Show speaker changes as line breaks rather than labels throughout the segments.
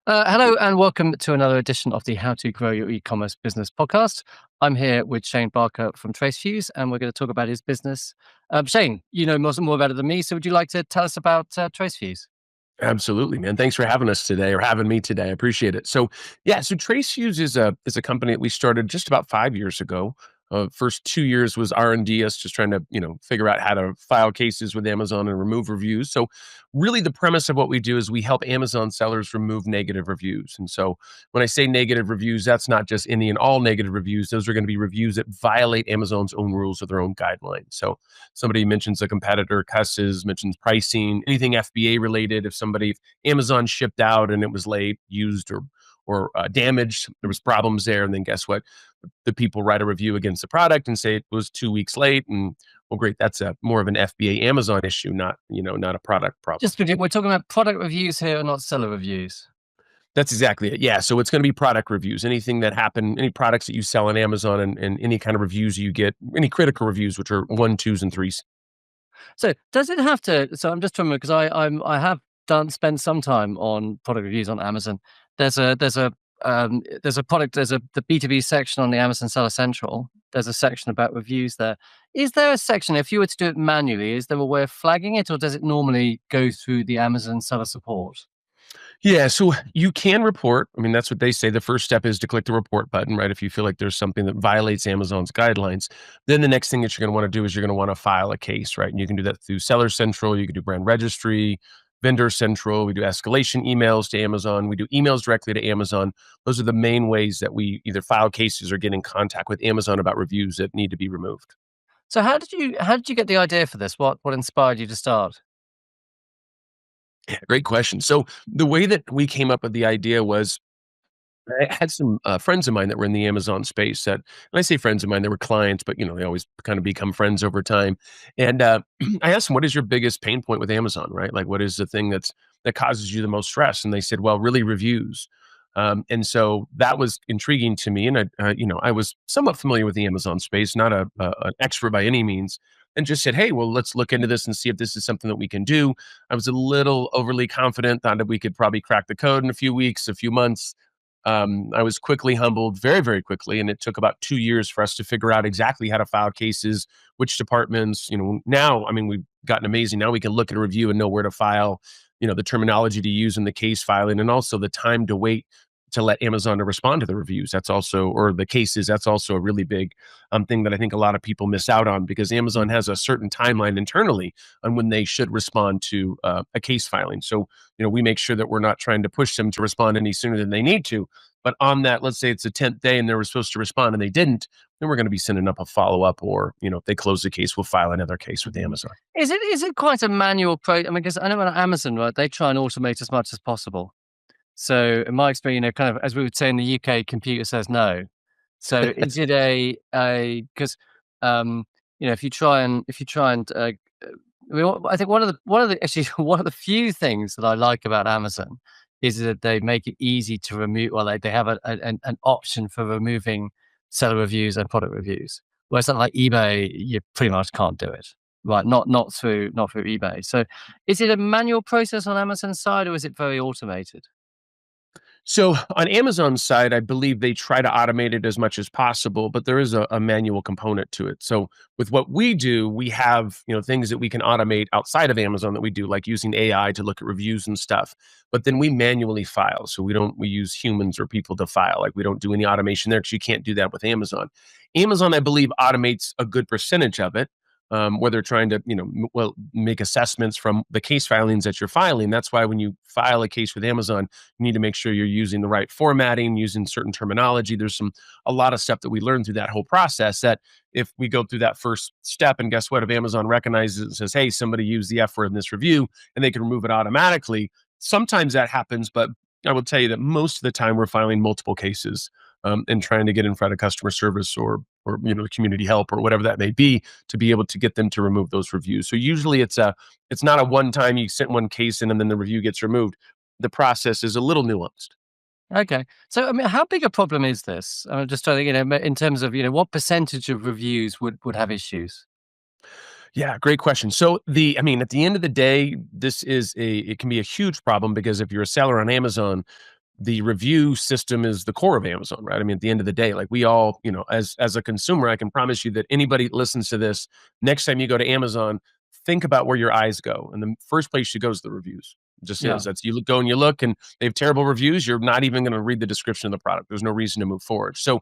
Hello and welcome to another edition of the How to Grow Your E-commerce Business podcast. I'm here with Shane Barker from TraceFuse, and we're going to talk about his business. Shane, you know more about it than me, so would you like to tell us about TraceFuse?
Absolutely, man. Thanks for having us today or having me today. I appreciate it. So TraceFuse is a company that we started just about 5 years ago. First 2 years was R&D, us just trying to figure out how to file cases with Amazon and remove reviews. So really, the premise of what we do is we help Amazon sellers remove negative reviews. And so when I say negative reviews, that's not just any and all negative reviews. Those are going to be reviews that violate Amazon's own rules or their own guidelines. So somebody mentions a competitor, cusses, mentions pricing, anything FBA related. If Amazon shipped out and it was late, used or damaged, there was problems there, and then guess what? The people write a review against the product and say it was 2 weeks late, and well, great, that's a more of an FBA Amazon issue, not a product problem.
We're talking about product reviews here, not seller reviews.
That's exactly it. Yeah. So it's going to be product reviews. Anything that happened, any products that you sell on Amazon, and any kind of reviews you get, any critical reviews, which are one, twos, and threes.
So does it have to? So I'm just trying to because I have done spent some time on product reviews on Amazon. There's a product, the B2B section on the Amazon Seller Central. There's a section about reviews there. Is there a section, if you were to do it manually, is there a way of flagging it, or does it normally go through the Amazon Seller Support?
Yeah, so you can report. I mean, that's what they say. The first step is to click the report button, right? If you feel like there's something that violates Amazon's guidelines, then the next thing that you're going to want to do is you're going to want to file a case, right? And you can do that through Seller Central. You can do Brand Registry, Vendor Central. We do escalation emails to Amazon. We do emails directly to Amazon. Those are the main ways that we either file cases or get in contact with Amazon about reviews that need to be removed.
So how did you get the idea for this? What inspired you to start?
Yeah, great question. So the way that we came up with the idea was I had some friends of mine that were in the Amazon space that, and I say friends of mine, they were clients, but they always kind of become friends over time. And I asked them, "What is your biggest pain point with Amazon? Right? Like, what is the thing that causes you the most stress?" And they said, "Well, really reviews." And so that was intriguing to me, and I was somewhat familiar with the Amazon space, not an expert by any means, and just said, "Hey, well, let's look into this and see if this is something that we can do." I was a little overly confident, thought that we could probably crack the code in a few weeks, a few months. I was quickly humbled very, very quickly, and it took about 2 years for us to figure out exactly how to file cases, which departments. Now, I mean, we've gotten amazing. Now we can look at a review and know where to file, the terminology to use in the case filing, and also the time to wait to let Amazon to respond to the reviews. That's also, or the cases. That's also a really big thing that I think a lot of people miss out on because Amazon has a certain timeline internally on when they should respond to a case filing. So we make sure that we're not trying to push them to respond any sooner than they need to. But on that, let's say it's the 10th day and they were supposed to respond and they didn't, then we're going to be sending up a follow up, or if they close the case, we'll file another case with Amazon.
Is it quite a manual pro? I mean, because I know on Amazon, right, they try and automate as much as possible. So in my experience, kind of as we would say in the UK, computer says no. So is it a because I think one of the actually one of the few things that I like about Amazon is that they make it easy to remove. Well, they have an option for removing seller reviews and product reviews. Whereas something like eBay, you pretty much can't do it. Right, not through eBay. So, is it a manual process on Amazon's side, or is it very automated?
So on Amazon's side, I believe they try to automate it as much as possible, but there is a manual component to it. So with what we do, we have things that we can automate outside of Amazon that we do, like using AI to look at reviews and stuff. But then we manually file, so we use humans or people to file. Like we don't do any automation there because you can't do that with Amazon. Amazon, I believe, automates a good percentage of it. Where they're trying to, make assessments from the case filings that you're filing. That's why when you file a case with Amazon, you need to make sure you're using the right formatting, using certain terminology. There's a lot of stuff that we learn through that whole process that if we go through that first step and guess what, if Amazon recognizes it and says, hey, somebody used the F word in this review and they can remove it automatically, sometimes that happens, but I will tell you that most of the time we're filing multiple cases and trying to get in front of customer service or community help or whatever that may be to be able to get them to remove those reviews. So usually it's not a one time you sent one case in and then the review gets removed. The process is a little nuanced.
Okay. So, I mean, how big a problem is this? I'm just trying to, in terms of, what percentage of reviews would have issues?
Yeah, great question. So at the end of the day, it can be a huge problem because if you're a seller on Amazon, the review system is the core of Amazon, right? I mean, at the end of the day, like we all, as a consumer, I can promise you that anybody that listens to this, next time you go to Amazon, think about where your eyes go. And the first place you go is the reviews. It just
Yeah.
is. That's you go and you look and they have terrible reviews. You're not even going to read the description of the product. There's no reason to move forward. So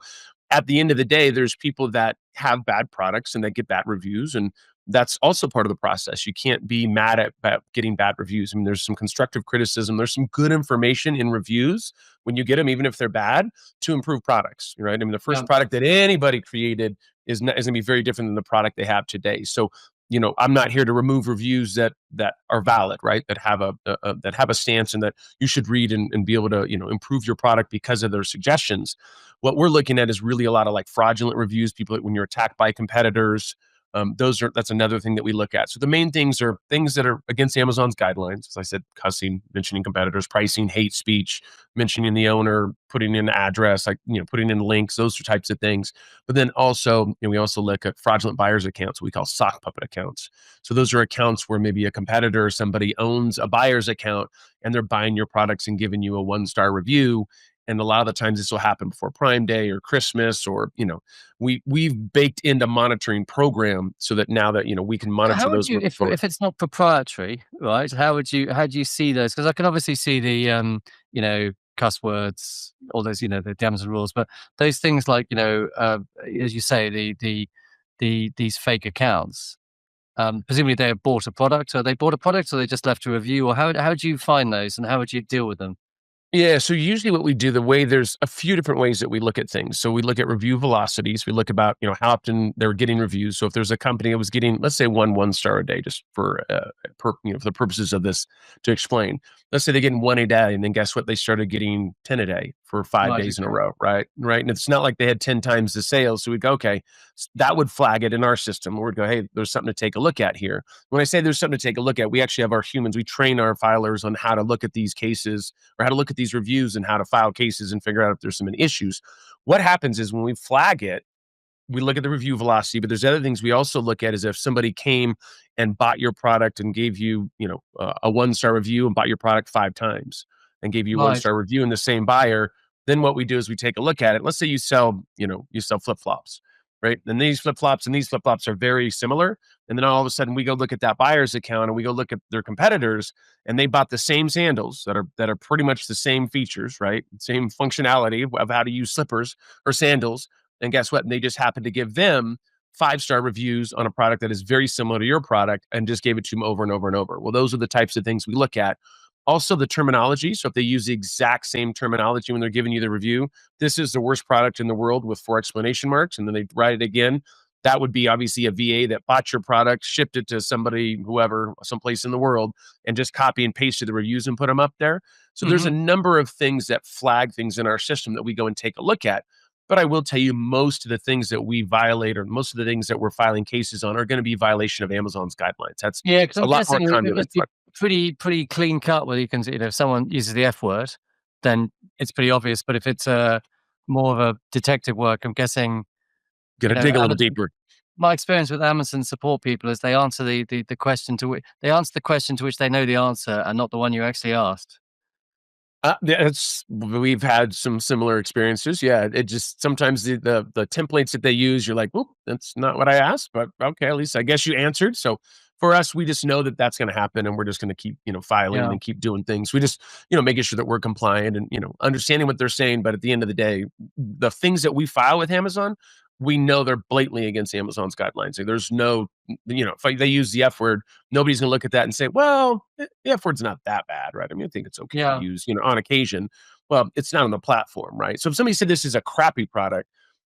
at the end of the day, there's people that have bad products and they get bad reviews. And that's also part of the process. You can't be mad at getting bad reviews. I mean, there's some constructive criticism. There's some good information in reviews when you get them, even if they're bad, to improve products, right? I mean, the first
Yeah.
product that anybody created is going to be very different than the product they have today. So, I'm not here to remove reviews that are valid, right? That have that have a stance and that you should read and be able to, improve your product because of their suggestions. What we're looking at is really a lot of like fraudulent reviews, people when you're attacked by competitors, that's another thing that we look at. So the main things are things that are against Amazon's guidelines. As I said, cussing, mentioning competitors, pricing, hate speech, mentioning the owner, putting in the address, like putting in links, those are types of things. But then also, we also look at fraudulent buyers accounts, what we call sock puppet accounts. So those are accounts where maybe a competitor or somebody owns a buyer's account and they're buying your products and giving you a 1-star review. And a lot of the times this will happen before Prime Day or Christmas, or we've baked into monitoring program so that now that we can monitor
How would
those
you,
moving forward.
if it's not proprietary, right? How do you see those? Because I can obviously see the you know, cuss words, all those, the Amazon rules, but those things like, as you say, these fake accounts. Presumably they have bought a product. So they bought a product, or they just left a review, or how do you find those, and how would you deal with them?
Yeah, so usually what we do, there's a few different ways that we look at things. So we look at review velocities. We look about, how often they're getting reviews. So if there's a company that was getting, let's say 1 star a day, just for for the purposes of this to explain. Let's say they're getting 1 a day, and then guess what? They started getting 10 a day for five
Right.
days in a
Okay.
row, right? Right. And it's not like they had 10 times the sales. So we'd go, okay, that would flag it in our system. We'd go, hey, there's something to take a look at here. When I say there's something to take a look at, we actually have our humans, we train our filers on how to look at these cases or how to look at these reviews and how to file cases and figure out if there's some issues. What happens is when we flag it, we look at the review velocity, but there's other things we also look at is if somebody came and bought your product and gave you, a 1-star review and bought your product 5 times and gave you a one
Right.
star review in the same buyer, then what we do is we take a look at it. Let's say you sell flip flops, right? And these flip flops and these flip flops are very similar. And then all of a sudden we go look at that buyer's account and we go look at their competitors and they bought the same sandals that are pretty much the same features, right? Same functionality of how to use slippers or sandals, and guess what? They just happened to give them 5-star reviews on a product that is very similar to your product and just gave it to them over and over and over. Well, those are the types of things we look at. Also, the terminology. So, if they use the exact same terminology when they're giving you the review, this is the worst product in the world with 4 exclamation marks, and then they write it again. That would be obviously a VA that bought your product, shipped it to somebody, whoever, someplace in the world, and just copy and pasted the reviews and put them up there. So, there's a
Hmm.
number of things that flag things in our system that we go and take a look at. But I will tell you, most of the things that we violate or most of the things that we're filing cases on are going to be violation of Amazon's guidelines. That's
Yeah, because
a
I'm
lot more
guessing it
common than
must be pretty clean cut, where you can, if someone uses the F word, then it's pretty obvious. But if it's more of a detective work, I'm guessing,
got to dig a little
Amazon.
deeper.
My experience with Amazon support people is they answer the question to which they answer the question to which they know the answer, and not the one you actually asked.
Yeah, we've had some similar experiences. Yeah, it just sometimes the templates that they use, you're like, "Well, that's not what I asked," but okay, at least I guess you answered. So for us, we just know that that's going to happen, and we're just going to keep filing
Yeah,
and keep doing things. We just making sure that we're compliant and understanding what they're saying. But at the end of the day, the things that we file with Amazon, we know they're blatantly against Amazon's guidelines. Like, there's no, if they use the F word, nobody's going to look at that and say, well, the F word's not that bad, right? I mean, I think it's okay to
yeah,
use, on occasion. Well, it's not on the platform, right? So if somebody said this is a crappy product,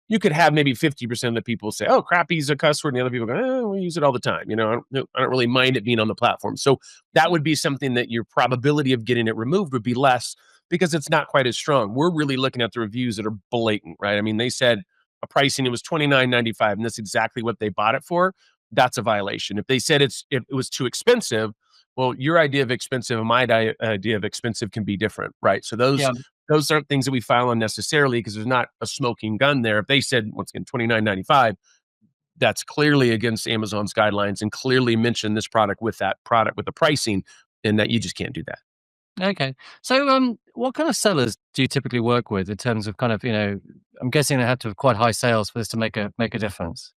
you could have maybe 50% of the people say, oh, crappy is a cuss word. And the other people go, we use it all the time. I don't really mind it being on the platform. So that would be something that your probability of getting it removed would be less because it's not quite as strong. We're really looking at the reviews that are blatant, right? I mean, they said a pricing, it was $29.95, and that's exactly what they bought it for. That's a violation. If they said if it was too expensive, well, your idea of expensive and my idea of expensive can be different, right? So those
yeah,
those aren't things that we file unnecessarily because there's not a smoking gun there. If they said once again $29.95, that's clearly against Amazon's guidelines and clearly mentioned this product with that product with the pricing, and that you just can't do that.
Okay. So, what kind of sellers do you typically work with in terms of kind of, I'm guessing they have to have quite high sales for this to make a difference.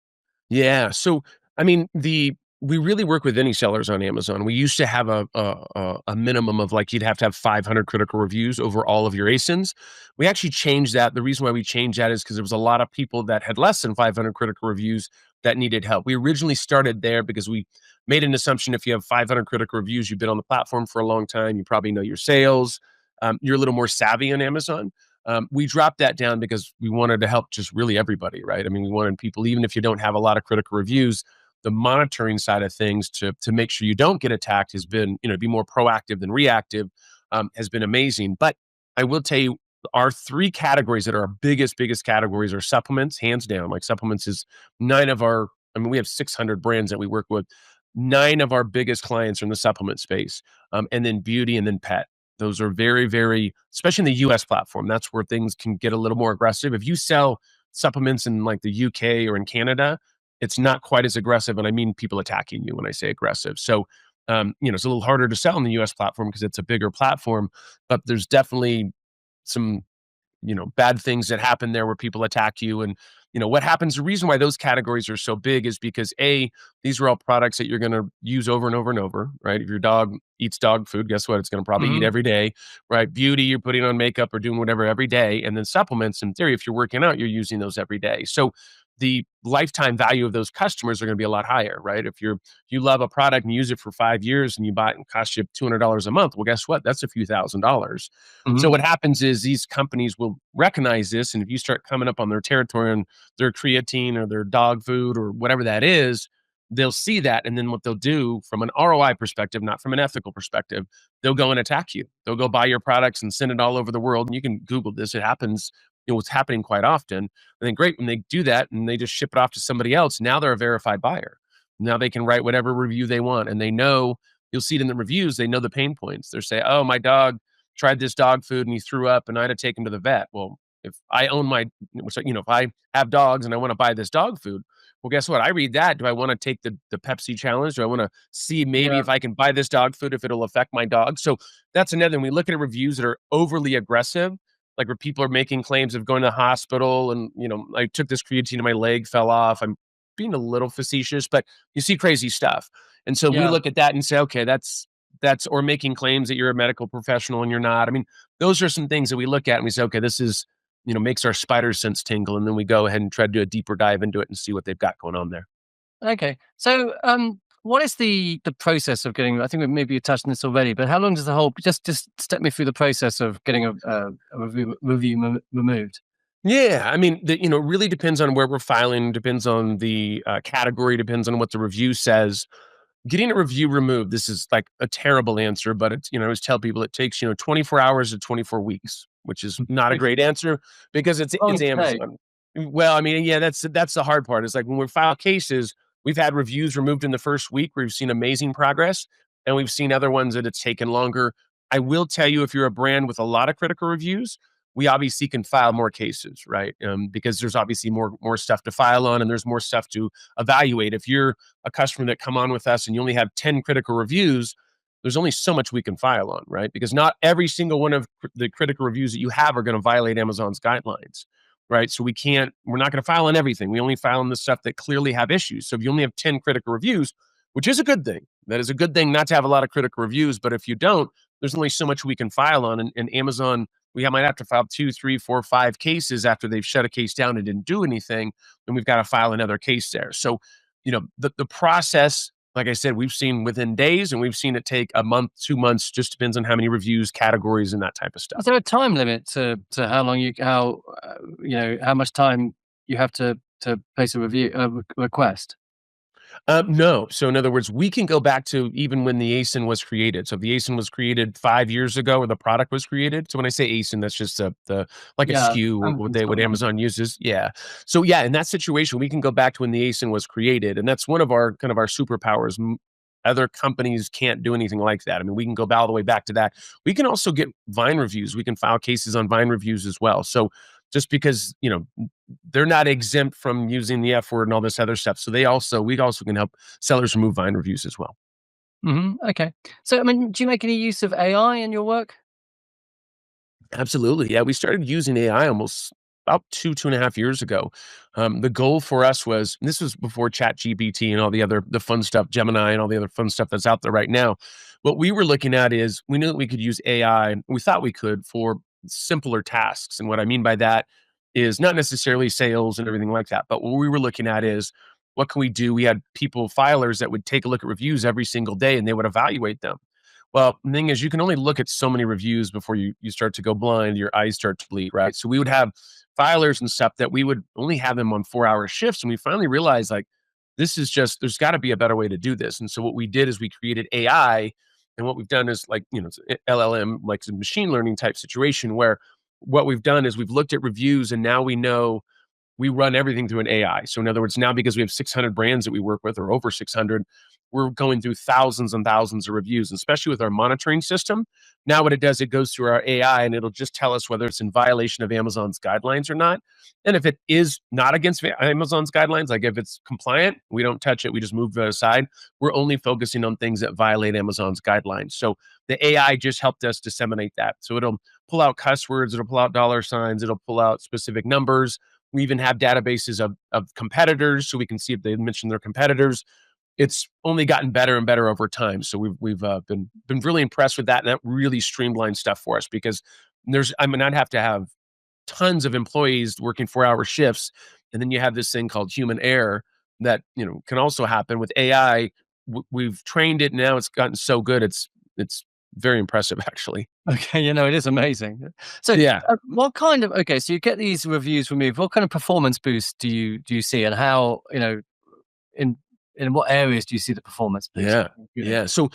Yeah. So, I mean, the we really work with any sellers on Amazon. We used to have a minimum of like you'd have to have 500 critical reviews over all of your ASINs. We actually changed that. The reason why we changed that is because there was a lot of people that had less than 500 critical reviews that needed help. We originally started there because we made an assumption if you have 500 critical reviews, you've been on the platform for a long time, you probably know your sales, you're a little more savvy on Amazon. We dropped that down because we wanted to help just really everybody, right? I mean, we wanted people, even if you don't have a lot of critical reviews, the monitoring side of things to make sure you don't get attacked has been, be more proactive than reactive, has been amazing. But I will tell you, our three categories that are our biggest categories are supplements, hands down. Like supplements is nine of our, I mean, we have 600 brands that we work with. Nine of our biggest clients are in the supplement space, and then beauty and then pet. Those are very, especially in the US platform, that's where things can get a little more aggressive. If you sell supplements in like the UK or in Canada, it's not quite as aggressive. And I mean people attacking you when I say aggressive. So, it's a little harder to sell in the US platform because it's a bigger platform, but there's definitely some bad things that happen there where people attack you. And, what happens, the reason why those categories are so big is because these are all products that you're going to use over and over and over, right? If your dog eats dog food, guess what? It's going to probably eat
Mhm.
every day, right? Beauty, you're putting on makeup or doing whatever every day. And then supplements, in theory, if you're working out, you're using those every day. So the lifetime value of those customers are going to be a lot higher, right? If you love a product and use it for 5 years and you buy it and cost you $200 a month, well, guess what? That's a few $1,000s. So
Mhm.
what happens is these companies will recognize this, and if you start coming up on their territory on their creatine or their dog food or whatever that is, they'll see that, and then what they'll do from an ROI perspective, not from an ethical perspective, they'll go and attack you. They'll go buy your products and send it all over the world. And you can Google this; it happens. It's happening quite often. And then great when they do that and they just ship it off to somebody else. Now they're a verified buyer. Now they can write whatever review they want, and they know you'll see it in the reviews. They know the pain points. They're say, "Oh, my dog tried this dog food and he threw up and I had to take him to the vet." Well, if I own my, if I have dogs and I want to buy this dog food, well, guess what? I read that. Do I want to take the Pepsi challenge? Do I want to see maybe
Yeah.
if I can buy this dog food if it'll affect my dog? So that's another thing. We look at reviews that are overly aggressive, like where people are making claims of going to the hospital and I took this creatine and my leg fell off. I'm being a little facetious, but you see crazy stuff. And so we
Yeah.
look at that and say, okay, that's or making claims that you're a medical professional and you're not. I mean, those are some things that we look at and we say, okay, this is, makes our spider sense tingle. And then we go ahead and try to do a deeper dive into it and see what they've got going on there.
Okay. So, what is the process of getting? I think maybe you touched on this already, but how long does the whole? Just step me through the process of getting a review removed.
Yeah, I mean, it really depends on where we're filing, depends on the category, depends on what the review says. Getting a review removed, this is like a terrible answer, but it's, I always tell people it takes, 24 hours to 24 weeks, which is not a great answer because it's
Long to take.
Amazon. Well, I mean, yeah, that's the hard part. It's like when we file cases, we've had reviews removed in the first week where we've seen amazing progress, and we've seen other ones that it's taken longer. I will tell you, if you're a brand with a lot of critical reviews, we obviously can file more cases, right? Because there's obviously more stuff to file on, and there's more stuff to evaluate. If you're a customer that come on with us and you only have 10 critical reviews, there's only so much we can file on, right? Because not every single one of the critical reviews that you have are going to violate Amazon's guidelines, right? So we're not going to file on everything. We only file on the stuff that clearly have issues. So if you only have 10 critical reviews, which is a good thing, that is a good thing not to have a lot of critical reviews. But if you don't, there's only so much we can file on. And Amazon, we might have to file 2, 3, 4, 5 cases after they've shut a case down and didn't do anything. And we've got to file another case there. So the process, like I said, we've seen within days and we've seen it take a month, 2 months, just depends on how many reviews, categories, and that type of
Is
stuff.
there a time limit to how long how much time you have to place a review request?
No. So in other words, we can go back to even when the ASIN was created. So if the ASIN was created 5 years ago, or the product was created. So when I say ASIN, that's just the like a
Yeah,
SKU,
Amazon
what
supplement.
Amazon uses. Yeah. So yeah, in that situation, we can go back to when the ASIN was created, and that's one of our kind of our superpowers. Other companies can't do anything like that. I mean, we can go all the way back to that. We can also get Vine reviews. We can file cases on Vine reviews as well. So just because they're not exempt from using the F word and all this other stuff. So we also can help sellers remove Vine reviews as well.
Okay. So, I mean, do you make any use of AI in your work?
Absolutely. Yeah, we started using AI almost about 2.5 years ago. The goal for us was, and this was before Chat GPT and all the fun stuff, Gemini and all the other fun stuff that's out there right now. What we were looking at is we knew that we could use AI, and we thought we could for simpler tasks. And what I mean by that is not necessarily sales and everything like that, but what we were looking at is what can we do? We had people, filers that would take a look at reviews every single day and they would evaluate them. Well, the thing is, you can only look at so many reviews before you start to go blind, your eyes start to bleed, right? So we would have filers and stuff that we would only have them on 4-hour shifts, and we finally realized, like, this is just there's gotta be a better way to do this, and so what we did is we created AI, and what we've done is, like, it's LLM, like, it's a machine learning type situation where what we've done is we've looked at reviews, and now we know we run everything through an AI. So in other words, now because we have 600 brands that we work with, or over 600, we're going through thousands and thousands of reviews, especially with our monitoring system. Now what it does, it goes through our AI and it'll just tell us whether it's in violation of Amazon's guidelines or not. And if it is not against Amazon's guidelines, like if it's compliant, we don't touch it, we just move it aside. We're only focusing on things that violate Amazon's guidelines. So the AI just helped us disseminate that. So it'll pull out cuss words, it'll pull out dollar signs, it'll pull out specific numbers. We even have databases of competitors, so we can see if they mention their competitors. It's only gotten better and better over time. So we've been really impressed with that, and that really streamlined stuff for us because I'd have to have tons of employees working 4-hour shifts, and then you have this thing called human error that can also happen with AI. We've trained it now; it's gotten so good. It's very impressive, actually.
Okay, it is amazing. So,
Yeah.
what kind of okay, so you get these reviews removed. What kind of performance boost do you see, and how in in what areas do you see the performance boost?
Yeah. Yeah. So,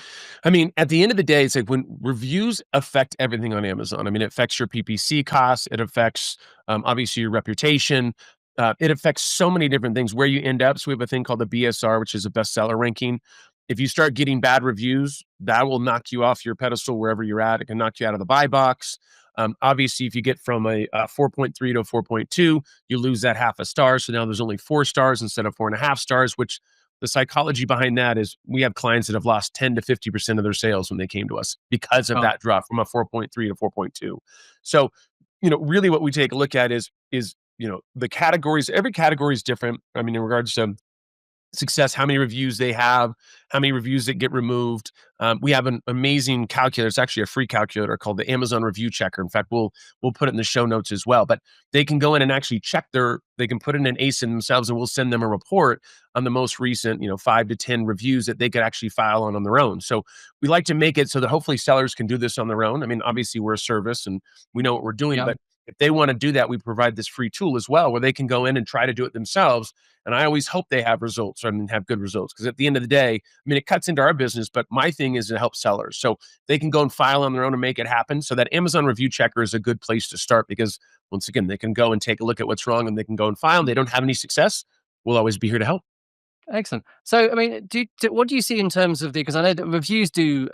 I mean, at the end of the day, it's like when reviews affect everything on Amazon. I mean, it affects your PPC costs. It affects, obviously, your reputation. It affects so many different things where you end up. So, we have a thing called the BSR, which is a bestseller ranking. If you start getting bad reviews, that will knock you off your pedestal wherever you're at. It can knock you out of the buy box. Obviously, if you get from a 4.3 to a 4.2, you lose that half a star. So now there's only 4 stars instead of 4.5 stars, which the psychology behind that is we have clients that have lost 10 to 50% of their sales when they came to us because of
Oh,
that drop from a 4.3 to 4.2. So, really what we take a look at is the categories, every category is different. I mean, in regards to success, how many reviews they have, how many reviews that get removed. We have an amazing calculator. It's actually a free calculator called the Amazon Review Checker. In fact, we'll put it in the show notes as well. But they can go in and actually check they can put in an ASIN themselves, and we'll send them a report on the most recent, 5 to 10 reviews that they could actually file on their own. So we like to make it so that hopefully sellers can do this on their own. I mean, obviously we're a service and we know what we're doing,
yeah.
but if they want to do that, we provide this free tool as well where they can go in and try to do it themselves, and I always hope they have results. I mean, have good results because at the end of the day, I mean, it cuts into our business, but my thing is to help sellers. So they can go and file on their own and make it happen. So that Amazon Review Checker is a good place to start because once again, they can go and take a look at what's wrong and they can go and file. And they don't have any success. We'll always be here to help.
Excellent. So, I mean, what do you see in terms of because I know that reviews do,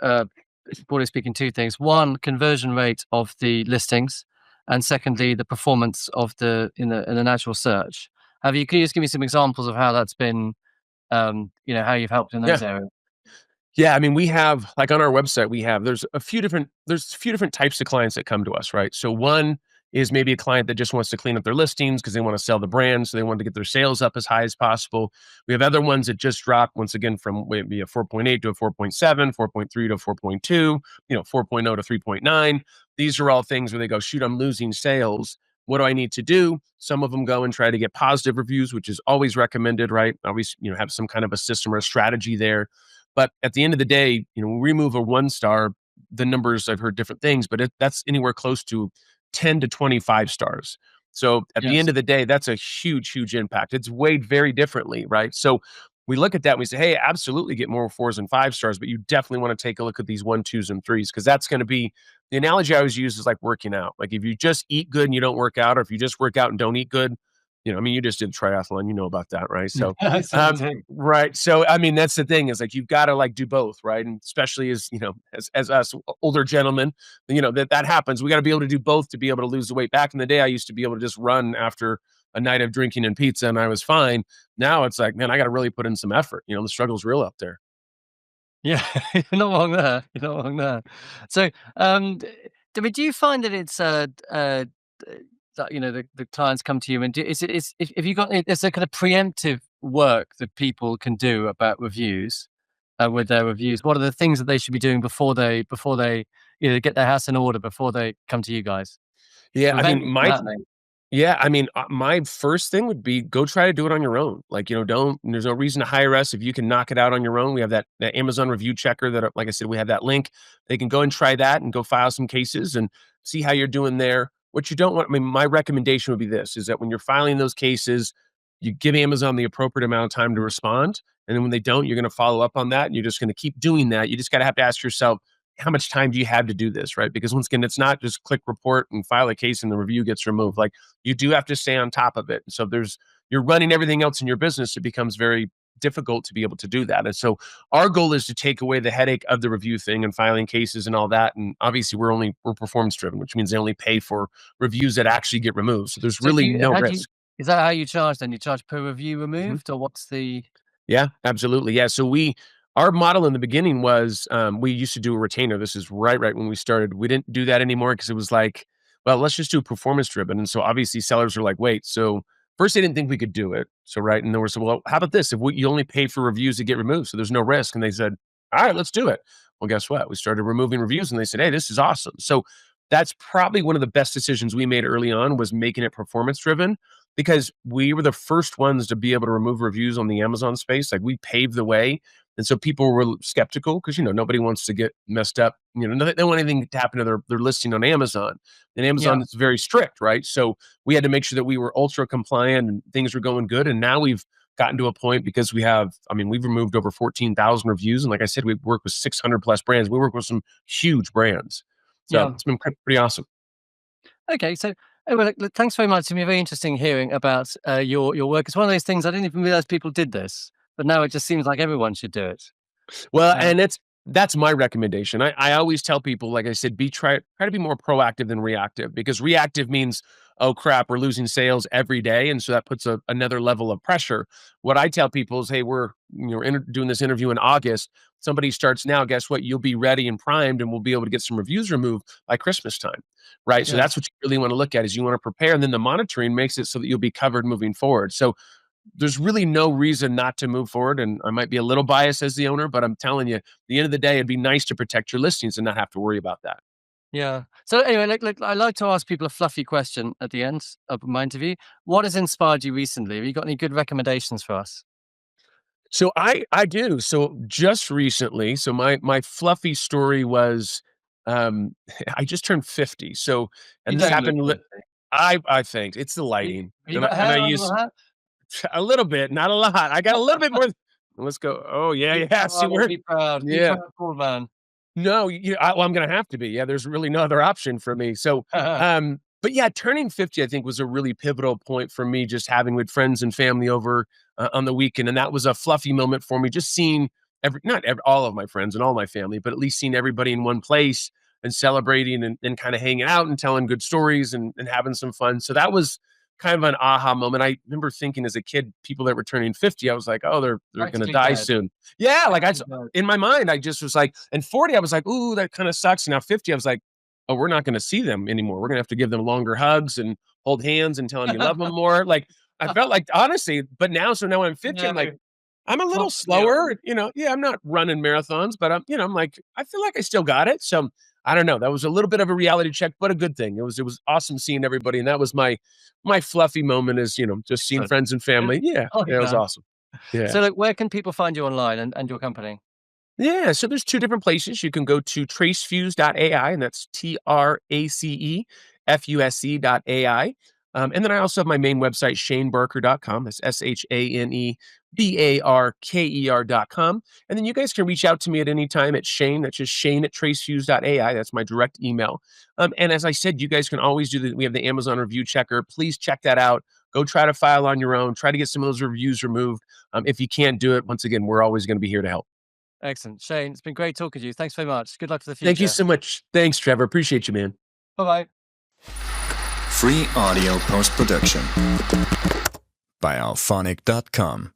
broadly speaking, two things. One, conversion rate of the listings, and secondly, the performance of in the natural search. Can you just give me some examples of how that's been, how you've helped in those
Yeah.
areas?
Yeah, I mean, we have like on our website, there's a few different types of clients that come to us, right? So one is maybe a client that just wants to clean up their listings because they want to sell the brand, so they want to get their sales up as high as possible. We have other ones that just drop once again from maybe a 4.8 to a 4.7, 4.3 to a 4.2, 4.0 to 3.9. These are all things where they go, shoot, I'm losing sales. What do I need to do? Some of them go and try to get positive reviews, which is always recommended, right? Always, have some kind of a system or a strategy there. But at the end of the day, when we remove a 1 star, the numbers I've heard different things, but that's anywhere close to 10 to 25 stars. So at the end
Yes.
of the day, that's a huge, huge impact. It's weighed very differently, right? So we look at that and we say, hey, absolutely get more 4s and 5 stars, but you definitely want to take a look at these 1, 2s, and 3s because that's going to be the analogy I always use is like working out. Like if you just eat good and you don't work out, or if you just work out and don't eat good, I mean, you just did triathlon, you know about that, right? So
I certainly do.
right. So, I mean, that's the thing is like you've got to like do both, right? And especially as us older gentlemen, that happens. We got to be able to do both to be able to lose the weight. Back in the day, I used to be able to just run after a night of drinking and pizza and I was fine. Now it's like, man, I got to really put in some effort. The struggle's real out there.
Yeah, you're not wrong there. You're not wrong there. So, I mean, do you find that it's that the clients come to you and is if you got is there kind of preemptive work that people can do about reviews with their reviews? What are the things that they should be doing before they get their house in order before they come to you guys to
Yeah, I
prevent
mean,
it from happening?
my first thing would be go try to do it on your own. Like, don't there's no reason to hire us if you can knock it out on your own. We have that Amazon review checker that, like I said, we have that link. They can go and try that and go file some cases and see how you're doing there. What you don't want, I mean, my recommendation would be this is that when you're filing those cases, you give Amazon the appropriate amount of time to respond. And then when they don't, you're going to follow up on that and you're just going to keep doing that. You just got to have to ask yourself, how much time do you have to do this, right? Because once again, it's not just click report and file a case and the review gets removed. Like, you do have to stay on top of it. So you're running everything else in your business. It becomes very difficult to be able to do that. And so our goal is to take away the headache of the review thing and filing cases and all that. And obviously we're performance driven, which means they only pay for reviews that actually get removed. So there's
So do
really
you
no
how do you
risk.
is that how you charge then? You charge per review
Mhm.
removed, or what's the
Yeah, absolutely. Yeah. So our model in the beginning was, we used to do a retainer. This is right when we started. We didn't do that anymore because it was like, well, let's just do performance driven. And so obviously sellers were like, wait, so first they didn't think we could do it. So, right. And then we're so, well, how about this? If you only pay for reviews that get removed, so there's no risk. And they said, all right, let's do it. Well, guess what? We started removing reviews and they said, hey, this is awesome. So that's probably one of the best decisions we made early on was making it performance driven because we were the first ones to be able to remove reviews on the Amazon space. Like, we paved the way. And so people were skeptical because, nobody wants to get messed up. They don't want anything to happen to their listing on Amazon. And Amazon
yeah.
is very strict, right? So we had to make sure that we were ultra compliant and things were going good. And now we've gotten to a point because we've removed over 14,000 reviews. And like I said, we work with 600 plus brands. We work with some huge brands. So
Yeah.
it's been pretty awesome.
Okay, so well, look, thanks very much. It's been very interesting hearing about your work. It's one of those things I didn't even realize people did this, but now it just seems like everyone should do it.
Well,
Um,
and that's my recommendation. I always tell people, like I said, try to be more proactive than reactive because reactive means, oh crap, we're losing sales every day, and so that puts another level of pressure. What I tell people is, hey, we're doing this interview in August. Somebody starts now. Guess what? You'll be ready and primed, and we'll be able to get some reviews removed by Christmas time, right? So
yeah,
that's what you really want to look at is you want to prepare, and then the monitoring makes it so that you'll be covered moving forward. So there's really no reason not to move forward. And I might be a little biased as the owner, but I'm telling you, at the end of the day, it'd be nice to protect your listings and not have to worry about that.
yeah. So anyway, I like to ask people a fluffy question at the end of my interview. What has inspired you recently? Have you got any good recommendations for us?
So I do. So just recently, so my fluffy story was, I just turned 50. So,
You
and this
don't look
happened.
50.
I think it's the
You,
lighting,
have you
and
got
I
hair under
use
the hat?
a little bit, not a lot. I got a little bit more. Let's go. Oh yeah,
Be
yeah. See,
proud.
we're
Be proud. Be
yeah.
proud, cool man.
No, well, I'm gonna have to be. Yeah, there's really no other option for me. So, but yeah, turning 50, I think, was a really pivotal point for me, just having with friends and family over on the weekend, and that was a fluffy moment for me. Just seeing not every, all of my friends and all my family, but at least seeing everybody in one place and celebrating and kind of hanging out and telling good stories and having some fun. So that was kind of an aha moment. I remember thinking as a kid, people that were turning 50, I was like, oh, they're gonna
Practically
die
dead.
soon. Yeah, like
Practically dead.
in my mind, I just was like, and 40, I was like, ooh, that kind of sucks. Now 50, I was like, oh, we're not going to see them anymore. We're going to have to give them longer hugs and hold hands and tell them you love them more. Like, I felt like, honestly, but now, so now I'm 50,
No,
I'm like, I'm a little
talk to me old.
slower, yeah, I'm not running marathons, but I'm like, I feel like I still got it. So I don't know. That was a little bit of a reality check, but a good thing. It was awesome seeing everybody. And that was my fluffy moment is, just seeing
Excellent.
friends and
Good.
family. Yeah,
I like
it was
that.
awesome. Yeah.
So, like, where can people find you online and your company?
Yeah, so there's 2 different places. You can go to tracefuse.ai, and that's TRACEFUSE.ai. And then I also have my main website, shanebarker.com. That's ShaneBarker.com. And then you guys can reach out to me at any time at Shane. That's just Shane at tracefuse.ai. That's my direct email. And as I said, you guys can always we have the Amazon review checker. Please check that out. Go try to file on your own. Try to get some of those reviews removed. If you can't do it, once again, we're always going to be here to help.
Excellent. Shane, it's been great talking to you. Thanks very much. Good luck for the
Thank you
future.
so much. Thanks, Trevor. Appreciate you, man.
Bye bye.
Free audio post production by alphonic.com.